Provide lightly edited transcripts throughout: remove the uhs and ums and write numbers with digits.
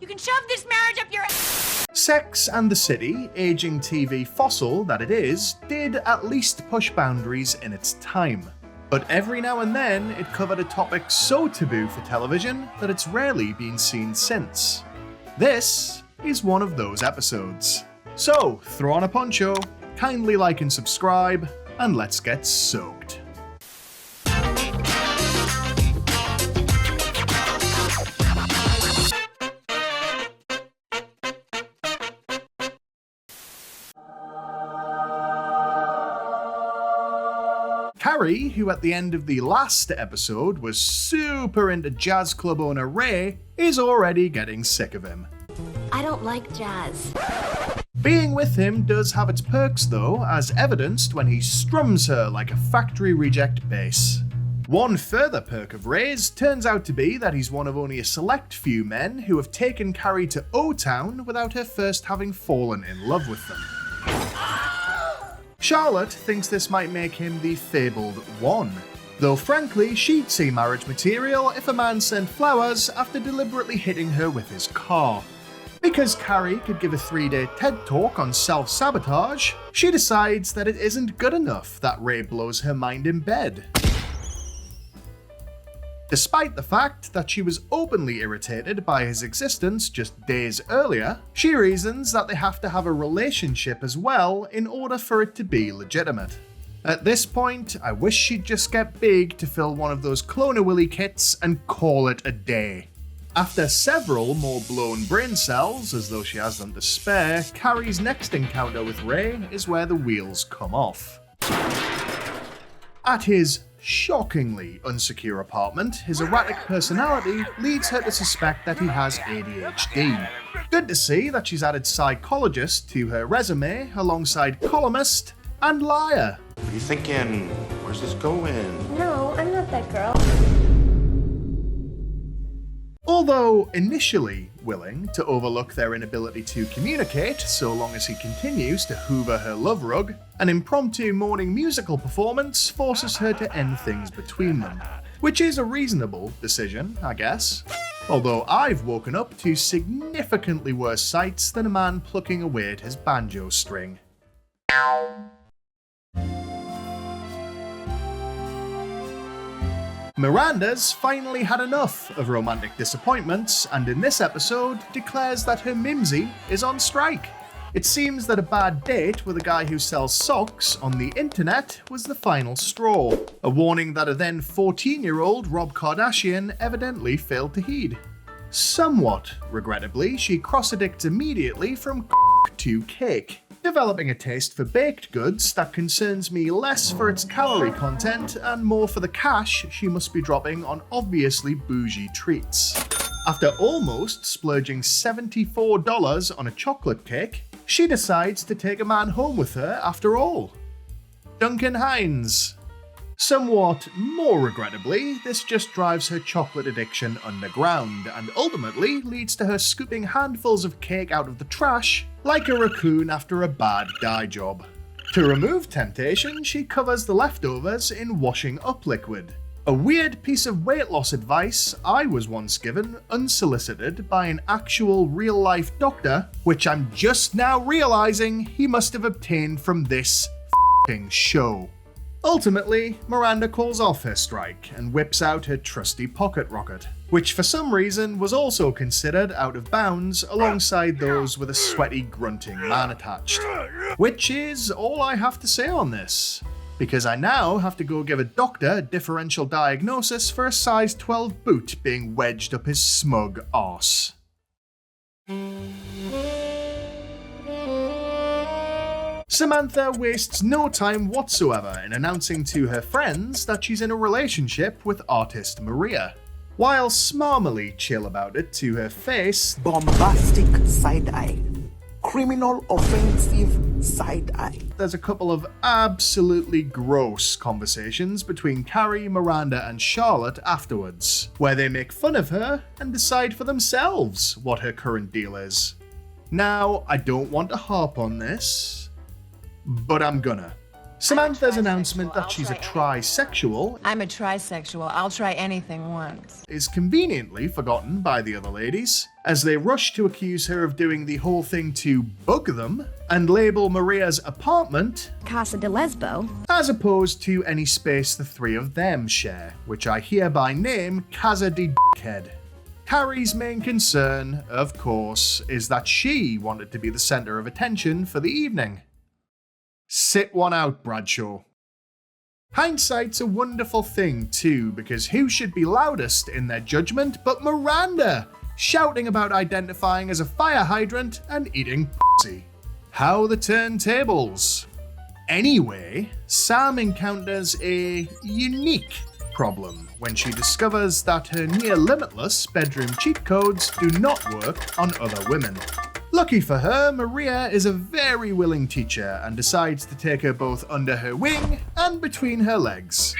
You can shove this marriage up your... Sex and the City, aging TV fossil that it is, did at least push boundaries in its time. But every now and then, it covered a topic so taboo for television that it's rarely been seen since. This is one of those episodes. So, throw on a poncho, kindly like and subscribe, and let's get soaked. Carrie, who at the end of the last episode was super into jazz club owner Ray, is already getting sick of him. I don't like jazz. Being with him does have its perks though, as evidenced when he strums her like a factory reject bass. One further perk of Ray's turns out to be that he's one of only a select few men who have taken Carrie to O-Town without her first having fallen in love with them. Charlotte thinks this might make him the fabled one, though frankly she'd see marriage material if a man sent flowers after deliberately hitting her with his car. Because Carrie could give a 3-day TED talk on self-sabotage, she decides that it isn't good enough that Ray blows her mind in bed. Despite the fact that she was openly irritated by his existence just days earlier, she reasons that they have to have a relationship as well in order for it to be legitimate. At this point, I wish she'd just get big to fill one of those Clone Willy kits and call it a day. After several more blown brain cells, as though she has them to spare, Carrie's next encounter with Ray is where the wheels come off. At his shockingly unsecure apartment, his erratic personality leads her to suspect that he has ADHD. Good to see that she's added psychologist to her resume alongside columnist and liar. What are you thinking? Where's this going? No, I'm not that girl. Although initially willing to overlook their inability to communicate so long as he continues to hoover her love rug, an impromptu morning musical performance forces her to end things between them. Which is a reasonable decision, I guess. Although I've woken up to significantly worse sights than a man plucking away at his banjo string. Miranda's finally had enough of romantic disappointments, and in this episode declares that her mimsy is on strike. It seems that a bad date with a guy who sells socks on the internet was the final straw, a warning that a then 14-year-old Rob Kardashian evidently failed to heed. Somewhat regrettably, she cross-addicts immediately from to cake, developing a taste for baked goods that concerns me less for its calorie content and more for the cash she must be dropping on obviously bougie treats. After almost splurging $74 on a chocolate cake, she decides to take a man home with her after all. Duncan Hines. Somewhat more regrettably, this just drives her chocolate addiction underground and ultimately leads to her scooping handfuls of cake out of the trash like a raccoon after a bad dye job. To remove temptation, she covers the leftovers in washing up liquid. A weird piece of weight loss advice I was once given unsolicited by an actual real-life doctor, which I'm just now realizing he must have obtained from this f***ing show. Ultimately, Miranda calls off her strike and whips out her trusty pocket rocket, which for some reason was also considered out of bounds alongside those with a sweaty grunting man attached. Which is all I have to say on this, because I now have to go give a doctor a differential diagnosis for a size 12 boot being wedged up his smug arse. Samantha wastes no time whatsoever in announcing to her friends that she's in a relationship with artist Maria. While smarmily chill about it to her face, bombastic side eye, criminal offensive side eye. There's a couple of absolutely gross conversations between Carrie, Miranda, and Charlotte afterwards, where they make fun of her and decide for themselves what her current deal is. Now, I don't want to harp on this, but I'm gonna. Samantha's announcement that she's a trisexual I'm a trisexual. I'll try anything once. is conveniently forgotten by the other ladies, as they rush to accuse her of doing the whole thing to bug them and label Maria's apartment Casa de Lesbo. as opposed to any space the three of them share, which I hereby name Casa de Dickhead. Carrie's main concern, of course, is that she wanted to be the centre of attention for the evening. Sit one out, Bradshaw. Hindsight's a wonderful thing too, because who should be loudest in their judgment but Miranda, shouting about identifying as a fire hydrant and eating pussy. How the turntables. Anyway, Sam encounters a unique problem when she discovers that her near-limitless bedroom cheat codes do not work on other women. Lucky for her, Maria is a very willing teacher and decides to take her both under her wing and between her legs.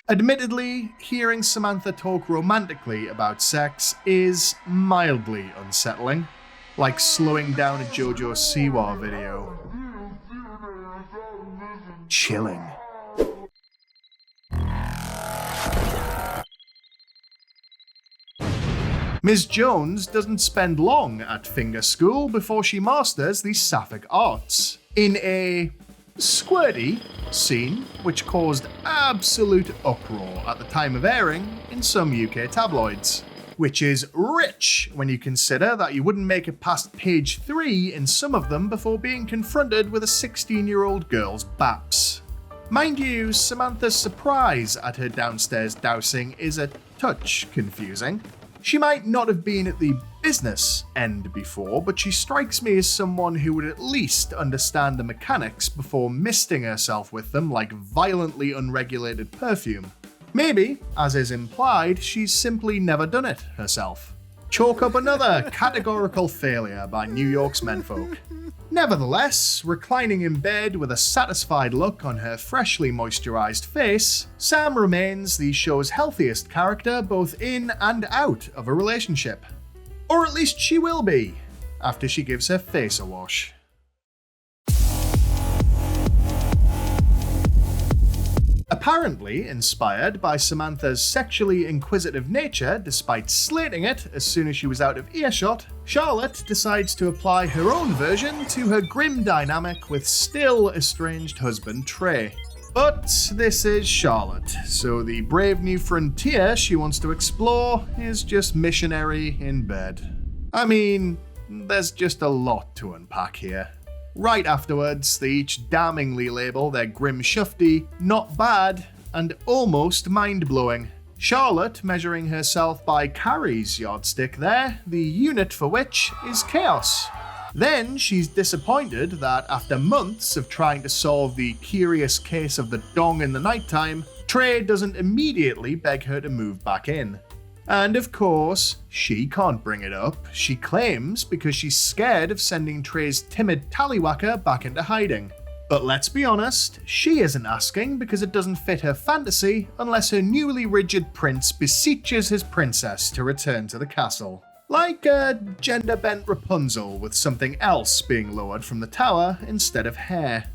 Admittedly, hearing Samantha talk romantically about sex is mildly unsettling, like slowing down a JoJo Siwa video. Chilling. Ms. Jones doesn't spend long at finger school before she masters the sapphic arts in a squirty scene which caused absolute uproar at the time of airing in some UK tabloids, which is rich when you consider that you wouldn't make it past page 3 in some of them before being confronted with a 16-year-old girl's baps. Mind you, Samantha's surprise at her downstairs dousing is a touch confusing. She might not have been at the business end before, but she strikes me as someone who would at least understand the mechanics before misting herself with them like violently unregulated perfume. Maybe, as is implied, she's simply never done it herself. Chalk up another categorical failure by New York's menfolk. Nevertheless, reclining in bed with a satisfied look on her freshly moisturized face, Sam remains the show's healthiest character both in and out of a relationship. Or at least she will be, after she gives her face a wash. Apparently inspired by Samantha's sexually inquisitive nature despite slating it as soon as she was out of earshot, Charlotte decides to apply her own version to her grim dynamic with still estranged husband Trey. But this is Charlotte, so the brave new frontier she wants to explore is just missionary in bed. I mean, there's just a lot to unpack here. Right afterwards, they each damningly label their grim shufti not bad and almost mind-blowing. Charlotte measuring herself by Carrie's yardstick there, the unit for which is chaos. Then she's disappointed that after months of trying to solve the curious case of the dong in the nighttime, Trey doesn't immediately beg her to move back in. And of course, she can't bring it up, she claims, because she's scared of sending Trey's timid tallywhacker back into hiding. But let's be honest, she isn't asking because it doesn't fit her fantasy unless her newly rigid prince beseeches his princess to return to the castle. Like a gender-bent Rapunzel with something else being lowered from the tower instead of hair.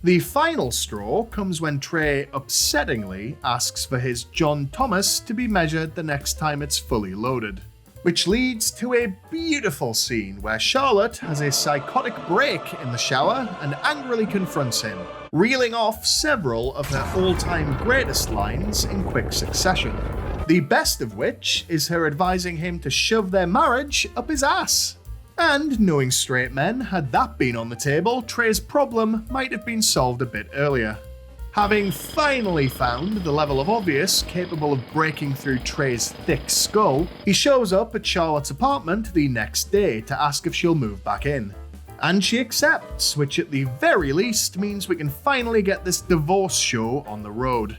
The final straw comes when Trey upsettingly asks for his John Thomas to be measured the next time it's fully loaded, which leads to a beautiful scene where Charlotte has a psychotic break in the shower and angrily confronts him, reeling off several of her all-time greatest lines in quick succession, the best of which is her advising him to shove their marriage up his ass. And knowing straight men, had that been on the table, Trey's problem might have been solved a bit earlier. Having finally found the level of obvious capable of breaking through Trey's thick skull, he shows up at Charlotte's apartment the next day to ask if she'll move back in. And she accepts, which at the very least means we can finally get this divorce show on the road.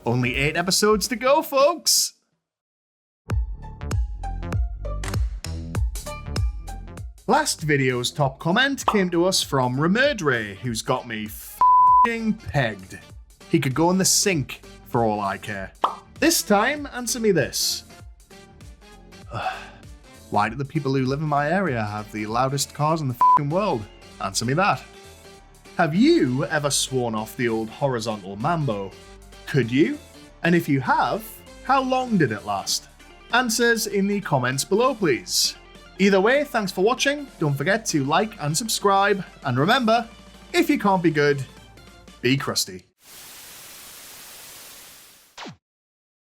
Only 8 episodes to go, folks! Last video's top comment came to us from Remurdre, who's got me f***ing pegged. He could go in the sink, for all I care. This time, answer me this. Why do the people who live in my area have the loudest cars in the f***ing world? Answer me that. Have you ever sworn off the old horizontal mambo? Could you? And if you have, how long did it last? Answers in the comments below, please. Either way, thanks for watching. Don't forget to like and subscribe. And remember, if you can't be good, be crusty.